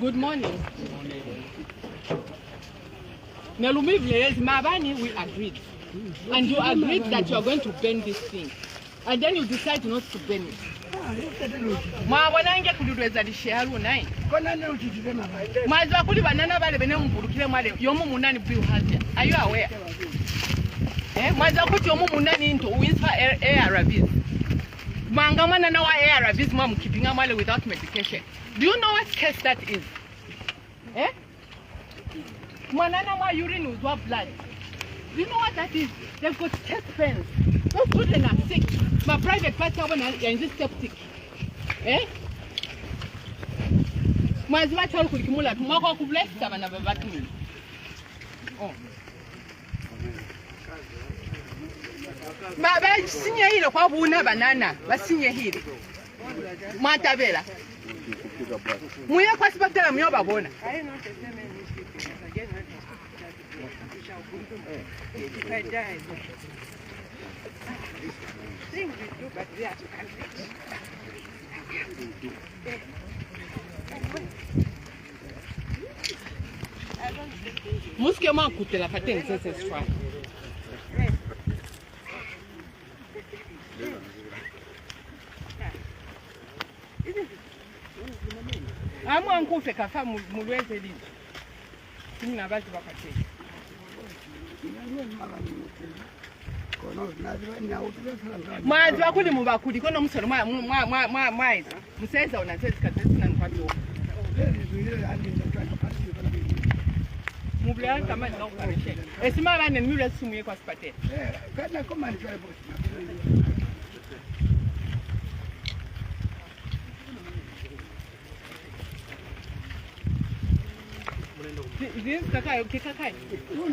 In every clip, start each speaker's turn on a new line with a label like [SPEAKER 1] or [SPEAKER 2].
[SPEAKER 1] Good morning. Nelumi Vleres, Mabani, we agreed. And you agreed that you are going to burn this thing. And then you decide not to burn it. Mwawanange kudureza disheharu nai. Mazwa kuli banana bale bene mbulukile mwale yomu munani bill hazia. Are you aware? Mazwa kuti yomu munani into winter ARVs. Mangamana na wa ARVs mwa mkipinga mwale without medication. Do you know what case that is? Manana mwa urine with what blood. Do you know what that is? They've got test pens. Those children are sick. My private party is just septic. Mazwa chalu kulikimula tumako kublesa bana babatumi. Baba sinye hile kwa buna banana, basinye hile. Matabela. Muye kwa sipatela myo babona. If I die, things we do, but we have to calculate. Muske ma kutela paten sese swa. Amu ankufe kafa mulweze lini. Sina bazi bakate. Mwazi wakuli mubakuli kono musoro mwaiza museza unazezi kadesina nkwato mubulana kama ndio kareshe esima bane mule sumuye kwa spate kana koma ni kwa boss This kakai kikakai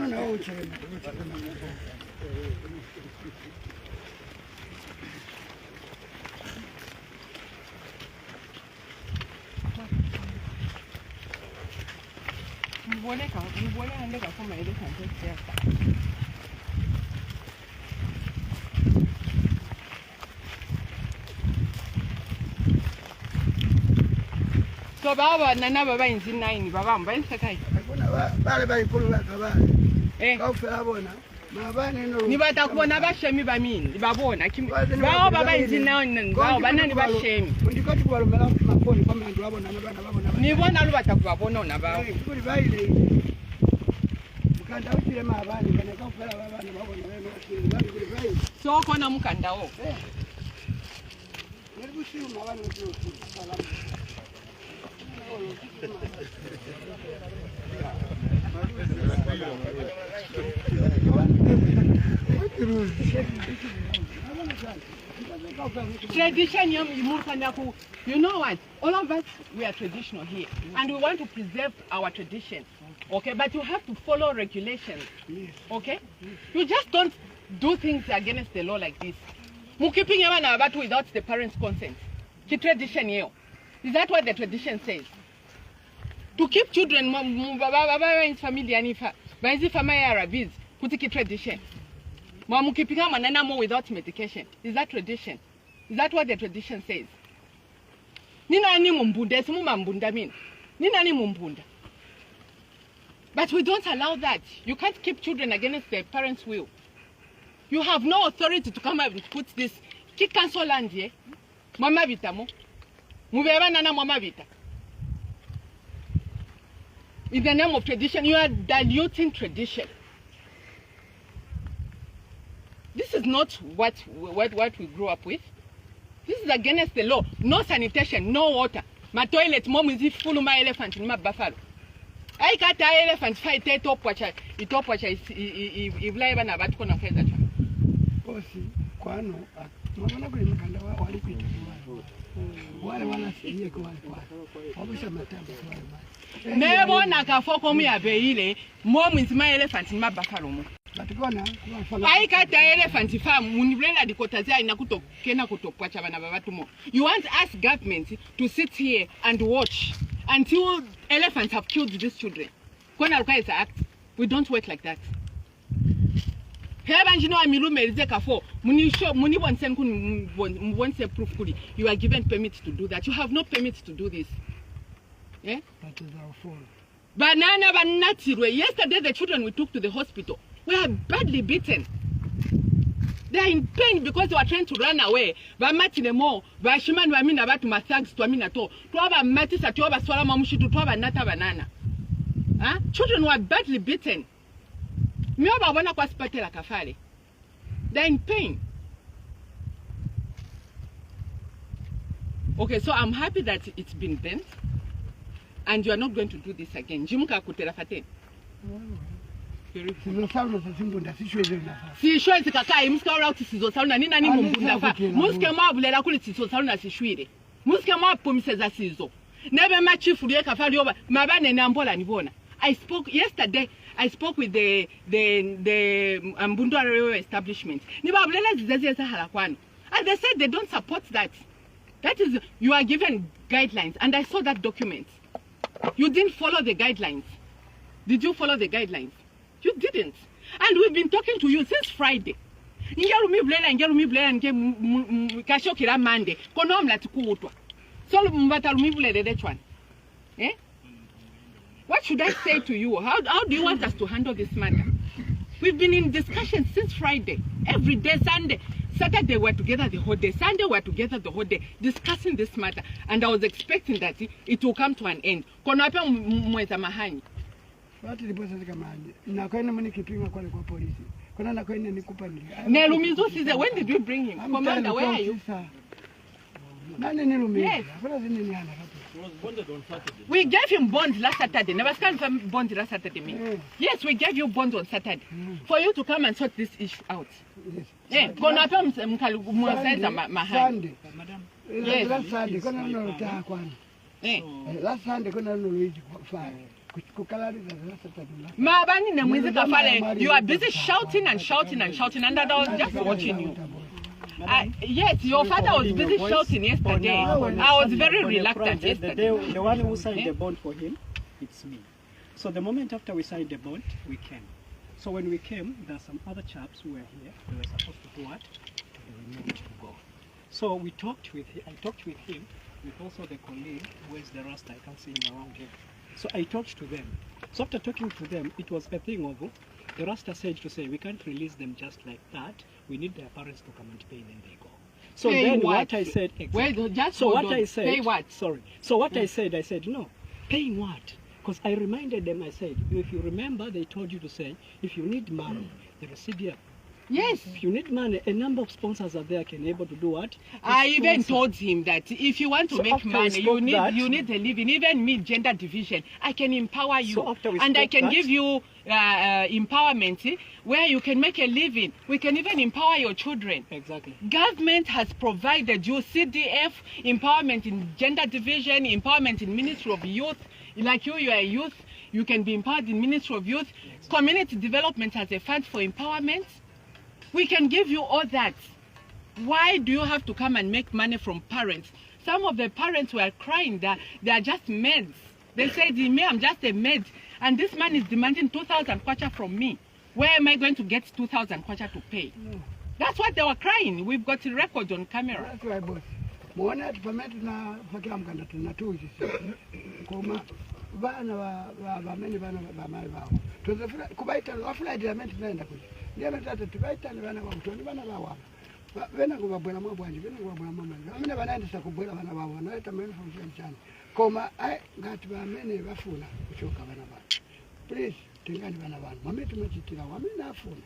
[SPEAKER 1] no uchere Mbone ande kama ile contest So baba nana baba inzi 9 baba mba insakai bale bayikulu baba kaufela bona mabane no ni batakuona bashemi bamini babona bao baba inzi 9 bao banani bashemi ndikati kubalomela mafoni kwa mndu babona nabana babona ni bona lu batakubabona ona bao kuri bayile mukanda uchire mabane bana kaufela babana babona bano kuri bayile so kona mukanda wo neribushi mabane no salama Tradition, you know what? All of us, we are traditional here, and we want to preserve our tradition. Okay, but you have to follow regulations. Okay, you just don't do things against the law like this. Mukiping yabana abatu without the parents' consent. The tradition here. Is that what the tradition says? To keep children, in family and if family Arabs, put tradition. Mamu keeping manana more without medication. Is that tradition? Is that what the tradition says? Nina ni mumbunda, simu mambunda mean. Nina ni mumbunda. But we don't allow that. You can't keep children against their parents' will. You have no authority to come up and put this. Ki cancel land here. Mama vitamo. Mubeba nana mama vita. In the name of tradition, you are diluting tradition. This is not what we grew up with. This is against the law. No sanitation, no water. My toilet, mom is full of my elephant in my buffalo. I got an elephant fight a top watcher. The top watcher is if live and about corner feather. Kosi, Kwano, Mamma Mukanda, why wanna see you go on? Never nakafoko mi abeile, mom is my elephant in my buffalo. I got an elephant farm, Muniblela di Kotazia in Nakuto, Kenakuto, Pachavana. You want us government to sit here and watch until elephants have killed these children. Kona is act. We don't work like that. You are given permit to do that. You have no permit to do this. Eh?
[SPEAKER 2] That is our fault.
[SPEAKER 1] Banana banatirwe. Yesterday the children we took to the hospital were badly beaten. They are in pain because they were trying to run away. Bamatine mo, bashiman wamina batu mathags to amina to. Tuaba matisa tuaba swala mamushitu tuaba nata banana. Huh? Children were badly beaten. Mioba wana kwa spatela kafale. They are in pain. Okay, so I'm happy that it's been bent. And you are not going to do this again. Jimuka kutela fate. Si shwe zikakai muska ora utisizo saluna nina ni mumbunda fa muske mabulela kuli tisizo saluna sishwire muske mapumiseza sizo nebe machifu liye kafali oba mabane nambola nibona. I spoke yesterday. I spoke with the Mbundwa railway establishment. Nibabulela zizezi hala kwano, and they said they don't support that. That is, you are given guidelines, and I saw that document. You didn't follow the guidelines. Did you follow the guidelines? You didn't. And we've been talking to you since Friday. Ngerumi blela nge kashokira Monday. Kono mlati kuutwa. So mbatalumi blela that one. Eh? What should I say to you? How do you want us to handle this matter? We've been in discussion since Friday. Every day, Sunday. Saturday we're together the whole day. Sunday we're together the whole day discussing this matter. And I was expecting that it will come to an end. Kono hapa mweza mahani.
[SPEAKER 2] Watu liposa zika mahani. Na kwa ina mani kipinga kwa polisi. Kona na kwa ina nikupa nili.
[SPEAKER 1] Nelumizo size, when did you bring him? Commander, where are you?
[SPEAKER 2] Nani Nelumizo?
[SPEAKER 1] Yes.
[SPEAKER 3] He was bonded on Saturday.
[SPEAKER 1] We gave him bond last Saturday. Never stand for bond last Saturday. Yes, we gave you bond on Saturday. For you to come and sort this issue out.
[SPEAKER 2] Yes.
[SPEAKER 1] Kona hapa mwasaiza mahani.
[SPEAKER 3] Madam.
[SPEAKER 1] Yes.
[SPEAKER 2] Last Sunday kona nolo taa kwani. Last Sunday kona nolo iji kwa fire.
[SPEAKER 1] You are busy shouting and shouting and shouting, and I was just watching you. Yes, your father was busy shouting yesterday. I was very reluctant yesterday.
[SPEAKER 3] The one who signed the bond for him, it's me. So the moment after we signed the bond, we came. So when we came, there are some other chaps who were here. They were supposed to do what? They were meant to go. So we talked with him. I talked with him, with also the colleague who is the Rasta. I can't see him around here. So I talked to them. So after talking to them, it was a thing of, the Rasta said to say, we can't release them just like that. We need their parents to come and pay, then they go. So
[SPEAKER 1] pay
[SPEAKER 3] then
[SPEAKER 1] what
[SPEAKER 3] I said, exactly.
[SPEAKER 1] Well, just
[SPEAKER 3] so what I said,
[SPEAKER 1] pay what?
[SPEAKER 3] Sorry. So what I said, no, paying what? Because I reminded them, I said, if you remember, they told you to say, if you need money, there is CDF.
[SPEAKER 1] Yes.
[SPEAKER 3] If you need money, a number of sponsors are there can able to do what?
[SPEAKER 1] I even told him that if you want to make money, you need a living. Even me, gender division, I can empower you, and I can give you empowerment where you can make a living. We can even empower your children.
[SPEAKER 3] Exactly.
[SPEAKER 1] Government has provided you CDF, empowerment in gender division, empowerment in Ministry of Youth. Like you are a youth, you can be empowered in Ministry of Youth. Exactly. Community development has a fund for empowerment. We can give you all that. Why do you have to come and make money from parents? Some of the parents were crying that they are just maids. They said, me, I'm just a maid. And this man is demanding 2,000 kwacha from me. Where am I going to get 2,000 kwacha to pay? No. That's what they were crying. We've got a record on camera.
[SPEAKER 2] That's right, boss. Mwana tupametu na fakila mkanda tunatuji kuma bana ba meni bana ba mali bao. Tuzafuna kubaita wafula diamond naenda kuja. Ndiye tata tubaita ni bana ba mtoni bana ba wana. Bena kubabwela mwabwanje bena kubabwela mama. Amene banaenda sakubwela bana ba wana leta meni function chana. Koma ai ngati ba meni bafuna kuchoka bana ba. Please tengani bana bana. Mama tumechitira wamene afuna.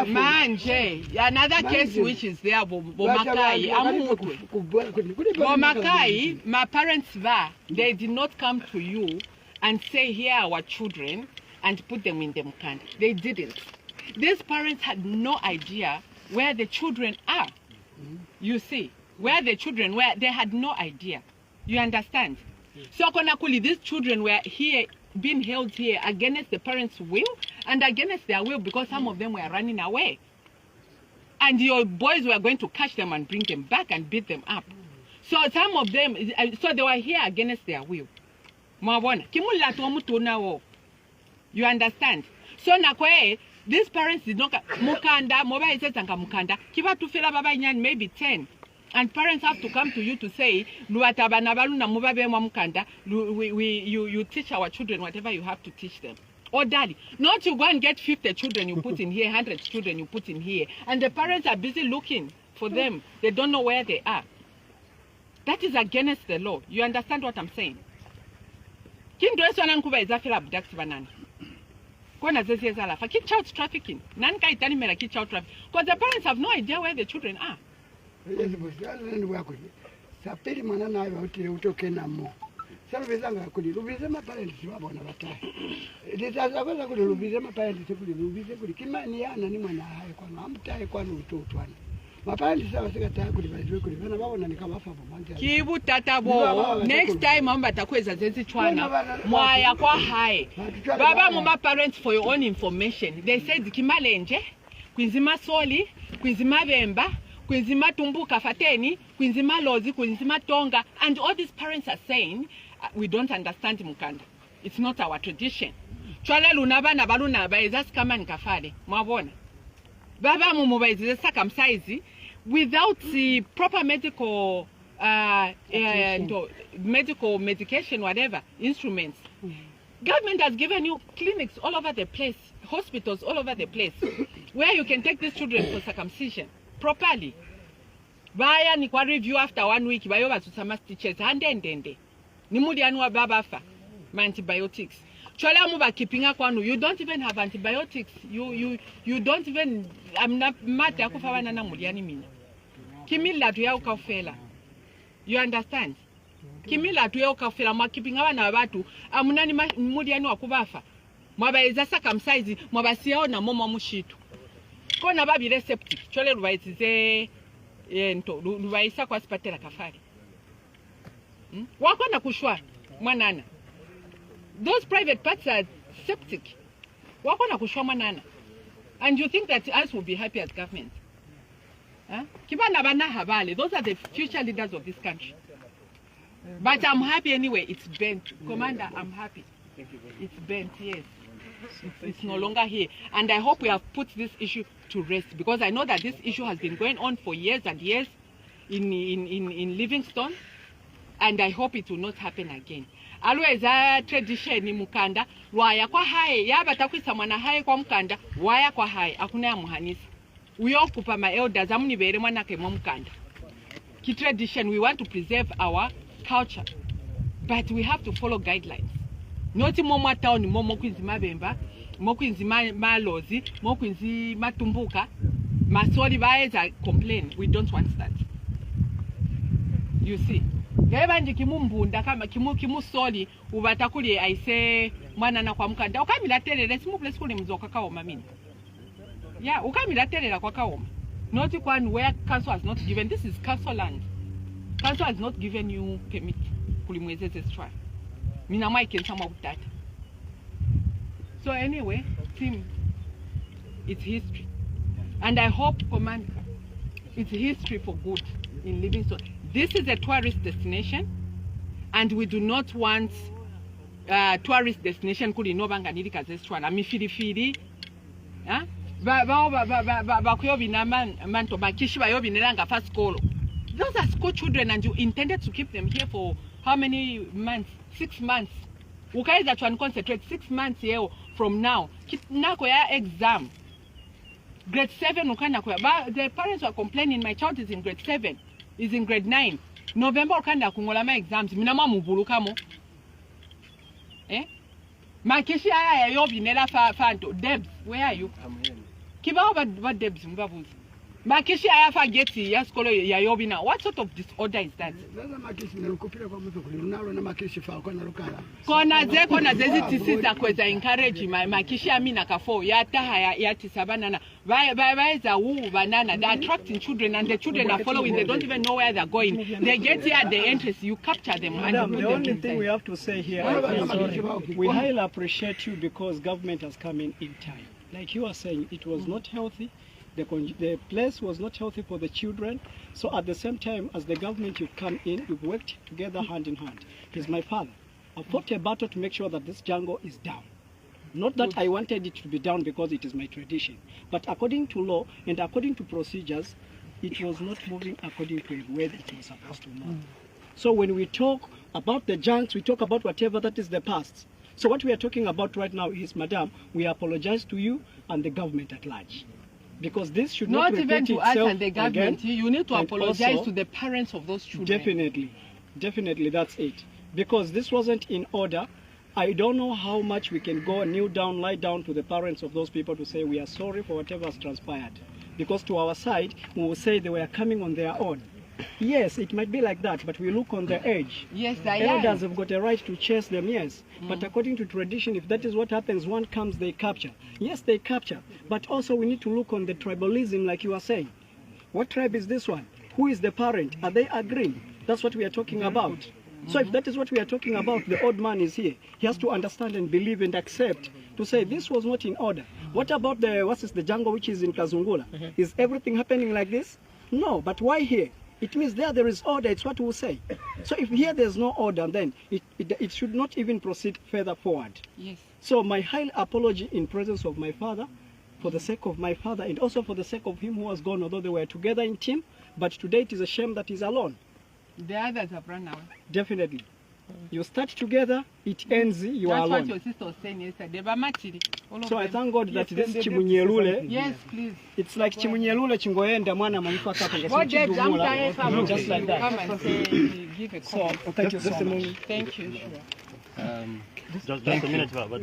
[SPEAKER 1] Manje, another case which is there, Bomakai, Bomakai, my parents were, they did not come to you and say, here are our children, and put them in the Mukanda. They didn't. These parents had no idea where the children are. You see, where the children were, they had no idea. You understand? So, Konakuli, these children were here, being held here against the parents' will and against their will because some of them were running away. And your boys were going to catch them and bring them back and beat them up. So some of them, so they were here against their will. You understand? So nakwe, these parents did not Mukanda, mobile says Mukanda, kiva to fill up maybe 10. And parents have to come to you to say, you teach our children whatever you have to teach them. Or daddy, not you go and get 50 children you put in here, 100 children you put in here, and the parents are busy looking for them. They don't know where they are. That is against the law. You understand what I'm saying? Keep child trafficking. Child trafficking. Because the parents have no idea where the children are.
[SPEAKER 2] Salvezanga kuli lubize maparenti wabona bataye litazakoza kuli lubize maparenti kuli lubize kuli kimani yana ni mwana haye kwa amtaye kwa utotwana maparenti sawa sikataye kuli bazwe kuli bana babona nikabafa bomanje
[SPEAKER 1] kibu tata bo next time amba takweza zenzi chwana mwaya kwa haye baba mama parents for your own information they said kimalenje kwinzima soli kwinzima bemba kwinzima tumbuka fateni kwinzima lozi kwinzima tonga and all these parents are saying we don't understand Mukanda. It's not our tradition. Chwale lunaba na baluna baeza kama nikafale. Mwabona. Baba mumu baeza circumcise without the proper medical medication, whatever, instruments. Government has given you clinics all over the place, hospitals all over the place, where you can take these children for circumcision properly. Baya ni kwa review after 1 week, bayo batusama stitches, handendende. Nimudi anwa baba fa, antibiotics. Chola muba keepinga kwanu, you don't even have antibiotics. You don't even, I'm not mate akufawa na mudiani mina. Kimila tuya ukafela. You understand? Kimila tuya ukafela, mwa keepinga wana watu, amunani mudiani wakubafa. Mwaba eza circumcise, mwaba siya na moma mushitu. Kona babi receptive, chole ruwaizize, ruwaisa kwa sipatela kafari. Wakona kushwa mwanana. Those private parts are septic. Wakona kushwa mwanana. And you think that us will be happy as government? Kibana bana habale. Those are the future leaders of this country. But I'm happy anyway. It's bent. Commander, I'm happy. It's bent, yes. It's no longer here. And I hope we have put this issue to rest, because I know that this issue has been going on for years and years in Livingstone. And I hope it will not happen again. Always a tradition ni Mukanda, waya kwa hae, yaba takwisa mwana hae kwa Mukanda, waya kwa hae, akuna ya muhanisi. We all kupa my elders, amuni bere mwana ke Mukanda. Ki tradition, we want to preserve our culture. But we have to follow guidelines. Noti momo town, momo kwinzi mabemba, momo kwinzi malozi, momo kwinzi matumbuka, masoli baeza complain. We don't want that. You see? Gaibanji kimumbunda kama kimusoli ubatakuli aise mwana na kwa Mukanda ukamila telele simu place kuli mzoka kaoma mini. Yeah, ukamila telele kwa kaoma. Not one where council has not given. This is council land. Council has not given you permit kuli mwezeze strike. Mina mai kensama utata. So anyway, team, it's history. And I hope, Commander, it's history for good in Livingstone. This is a tourist destination, and we do not want tourist destination kuli no banga nilika zestwana mifirifiri bakuyobi na manto Makishi bayobi nelanga first school. Those are school children, and you intended to keep them here for how many months? 6 months. Ukaiza to concentrate 6 months here from now. Nako ya exam. Grade 7 ukanda kwa. But the parents were complaining, my child is in grade 7. Is in grade 9. November ukanda kungola my exams. Minama mubuluka mo. Makishi aya ya yobi nela fanto. Debs, where are you?
[SPEAKER 3] I'm here.
[SPEAKER 1] Kiba what Debs mbabuzi? Makishi aya fa geti ya skolo ya yobi na. What sort of disorder is that? Kona zezi tisisa kweza encourage Makishi amina kafo ya taha ya tisabanana. Baeza woo banana. They're attracting children, and the children are following. They don't even know where they're going. They get here at the entrance. You capture them.
[SPEAKER 3] Madam,
[SPEAKER 1] and
[SPEAKER 3] the only thing we have to say here is we highly appreciate you because government has come in time. Like you are saying, it was not healthy. The place was not healthy for the children. So at the same time as the government, you've come in, you've worked together hand in hand. He's my father. I fought a battle to make sure that this jungle is down. Not that I wanted it to be down because it is my tradition. But according to law and according to procedures, it was not moving according to the way it was supposed to move. So when we talk about the junks, we talk about whatever that is the past. So what we are talking about right now is, Madam, we apologize to you and the government at large. Because this should not
[SPEAKER 1] even
[SPEAKER 3] repeat
[SPEAKER 1] to us
[SPEAKER 3] itself
[SPEAKER 1] and the government.
[SPEAKER 3] again.
[SPEAKER 1] You need to
[SPEAKER 3] And
[SPEAKER 1] apologize
[SPEAKER 3] also,
[SPEAKER 1] to the parents of those children.
[SPEAKER 3] Definitely, that's it. Because this wasn't in order. I don't know how much we can go kneel down, lie down to the parents of those people to say we are sorry for whatever has transpired. Because to our side, we will say they were coming on their own. Yes, it might be like that, but we look on the edge.
[SPEAKER 1] Yes, they
[SPEAKER 3] Elders
[SPEAKER 1] are.
[SPEAKER 3] have got a right to chase them, yes. But according to tradition, if that is what happens, one comes, they capture. Yes, they capture. But also we need to look on the tribalism, like you are saying. What tribe is this one? Who is the parent? Are they agreeing? That's what we are talking about. So if that is what we are talking about, the old man is here. He has to understand and believe and accept to say this was not in order. What about the jungle which is in Kazungula? Is everything happening like this? No, but why here? It means there is order, it's what we say. So if here there's no order, then it should not even proceed further forward.
[SPEAKER 1] Yes.
[SPEAKER 3] So my high apology in presence of my father, for the sake of my father, and also for the sake of him who was gone, although they were together in team, but today it is a shame that he's alone.
[SPEAKER 1] The others have run away.
[SPEAKER 3] Definitely. You start together, it ends, you are
[SPEAKER 1] That's what
[SPEAKER 3] alone.
[SPEAKER 1] your sister was saying yesterday. Bamatiri, all of
[SPEAKER 3] So I
[SPEAKER 1] them.
[SPEAKER 3] thank God that
[SPEAKER 2] Yes,
[SPEAKER 3] this
[SPEAKER 2] then they
[SPEAKER 3] Chimunyelule,
[SPEAKER 1] Yes, please.
[SPEAKER 3] it's like Chimunyelule chingoenda mwana manifa kapa
[SPEAKER 1] What did
[SPEAKER 3] ngesi just like that.
[SPEAKER 1] Come and say, give a
[SPEAKER 3] So
[SPEAKER 1] comment.
[SPEAKER 3] thank you so much.
[SPEAKER 1] Thank you.
[SPEAKER 4] Just a minute, but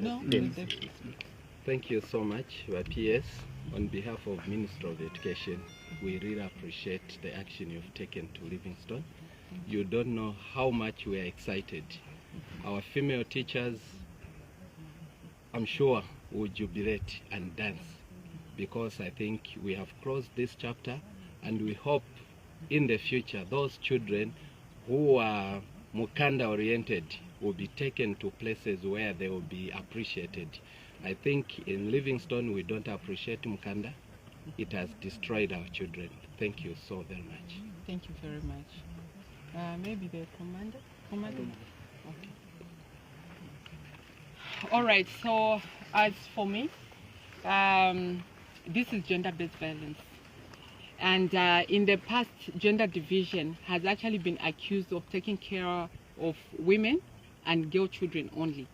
[SPEAKER 1] No,
[SPEAKER 5] Thank you so much, PS. On behalf of Minister of Education, we really appreciate the action you've taken to Livingstone. You don't know how much we are excited. Our female teachers, I'm sure, will jubilate and dance because I think we have closed this chapter and we hope in the future those children who are Mukanda oriented will be taken to places where they will be appreciated. I think in Livingstone we don't appreciate Mukanda. It has destroyed our children. Thank you so very much.
[SPEAKER 1] thank you very much. Maybe the commander? Okay. All right, so as for me, this is gender-based violence. And in the past, gender division has actually been accused of taking care of women and girl children only.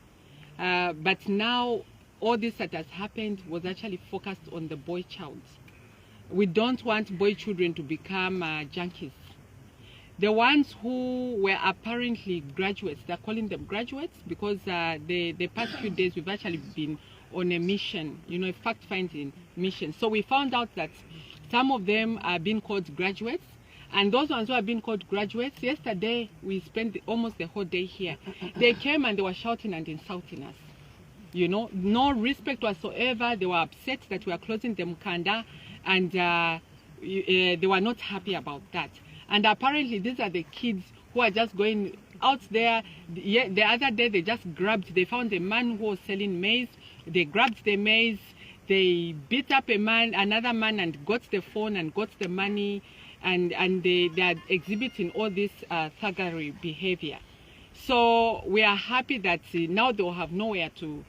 [SPEAKER 1] But now, all this that has happened was actually focused on the boy child. We don't want boy children to become junkies. The ones who were apparently graduates, they're calling them graduates because the past few days we've actually been on a mission, a fact-finding mission. So we found out that some of them are being called graduates, and those ones who have been called graduates, yesterday we spent almost the whole day here. They came and they were shouting and insulting us. No respect whatsoever. They were upset that we are closing the Mukanda, and they were not happy about that. And apparently these are the kids who are just going out there. The other day they found a man who was selling maize. They grabbed the maize, they beat up another man and got the phone and got the money, and they are exhibiting all this thuggery behavior. So we are happy that now they will have nowhere to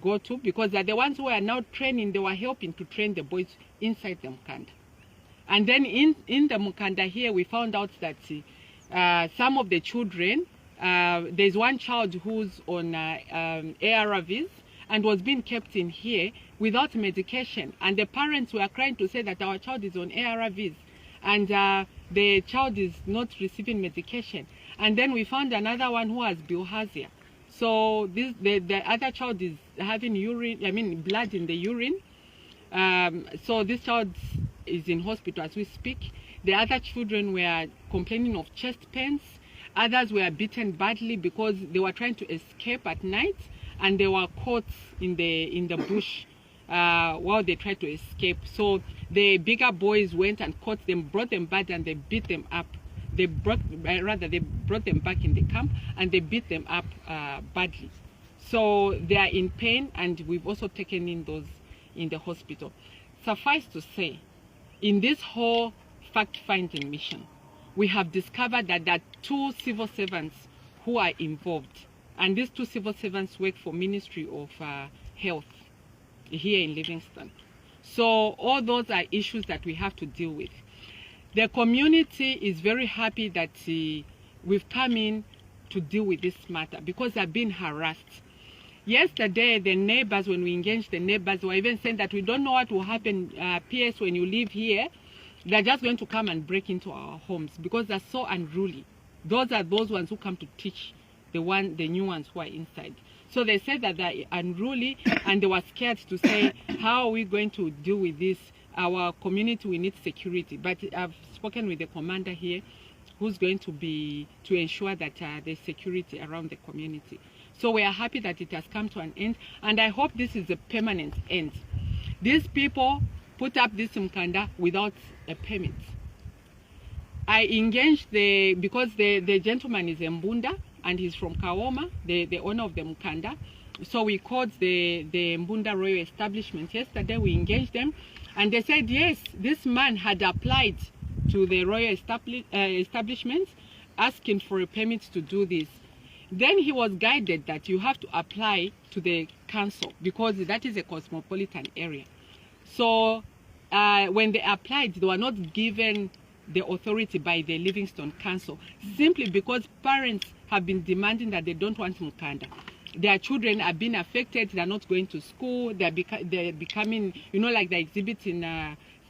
[SPEAKER 1] go to, because they're the ones who are now training. They were helping to train the boys inside the Mukanda. And then in the Mukanda here, we found out that some of the children, there's one child who's on ARVs and was being kept in here without medication. And the parents were crying to say that our child is on ARVs and the child is not receiving medication. And then we found another one who has bilharzia. So the other child is having blood in the urine. So this child is in hospital as we speak. The other children were complaining of chest pains. Others were beaten badly because they were trying to escape at night, and they were caught in the bush while they tried to escape. So the bigger boys went and caught them, brought them back, and they beat them up. They brought them back in the camp and they beat them up badly. So they are in pain, and we've also taken in those in the hospital. Suffice to say, in this whole fact-finding mission, we have discovered that there are 2 civil servants who are involved. And these 2 civil servants work for Ministry of Health here in Livingstone. So all those are issues that we have to deal with. The community is very happy that we've come in to deal with this matter because they're being harassed. Yesterday, the neighbors, when we engaged the neighbors, were even saying that we don't know what will happen, PS, when you live here. They're just going to come and break into our homes because they're so unruly. Those are those ones who come to teach the new ones who are inside. So they said that they're unruly, and they were scared to say, how are we going to deal with this? Our community, we need security. But I've spoken with the commander here, who's going to ensure that there's security around the community. So we are happy that it has come to an end, and I hope this is a permanent end. These people put up this Mukanda without a permit. I engaged because the gentleman is Mbunda, and he's from Kaoma, the owner of the Mukanda. So we called the Mbunda Royal Establishment. Yesterday we engaged them, and they said, yes, this man had applied to the Royal Establishment asking for a permit to do this. Then he was guided that you have to apply to the council because that is a cosmopolitan area. So when they applied, they were not given the authority by the Livingstone Council, simply because parents have been demanding that they don't want Mukanda. Their children are being affected, they're not going to school, they're becoming, you know, like they're exhibiting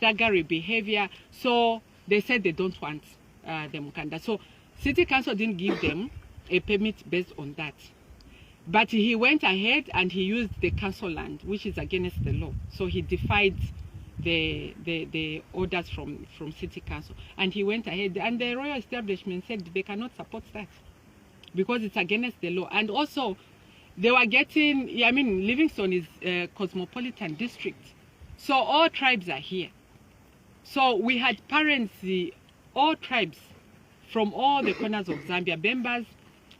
[SPEAKER 1] thuggery behavior. So they said they don't want the Mukanda. So City Council didn't give them a permit based on that. But he went ahead and he used the council land, which is against the law. So he defied the orders from City Council. And he went ahead, and the Royal Establishment said they cannot support that because it's against the law. And also, they were getting, I mean, Livingstone is a cosmopolitan district. So all tribes are here. So we had parents, all tribes from all the corners of Zambia, Bembas,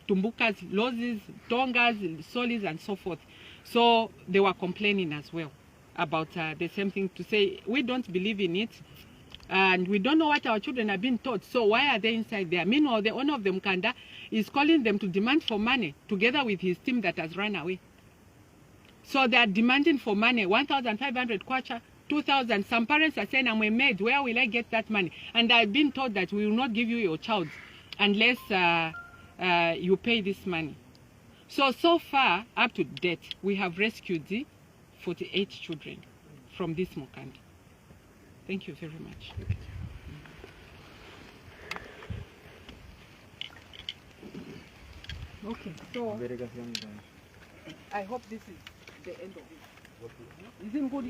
[SPEAKER 1] Tumbukas, Lozis, Tongas, Solis, and so forth. So they were complaining as well about the same thing, to say, we don't believe in it, and we don't know what our children are being taught, so why are they inside there? Meanwhile, the owner of the Mukanda is calling them to demand for money, together with his team that has run away. So they are demanding for money, 1,500 kwacha, 2,000. Some parents are saying, I'm a maid, where will I get that money? And I've been told that we will not give you your child unless you pay this money. So far, up to date, we have rescued 48 children from this Mukanda. Thank you very much. Okay, so I hope this is the end of it. Is it good?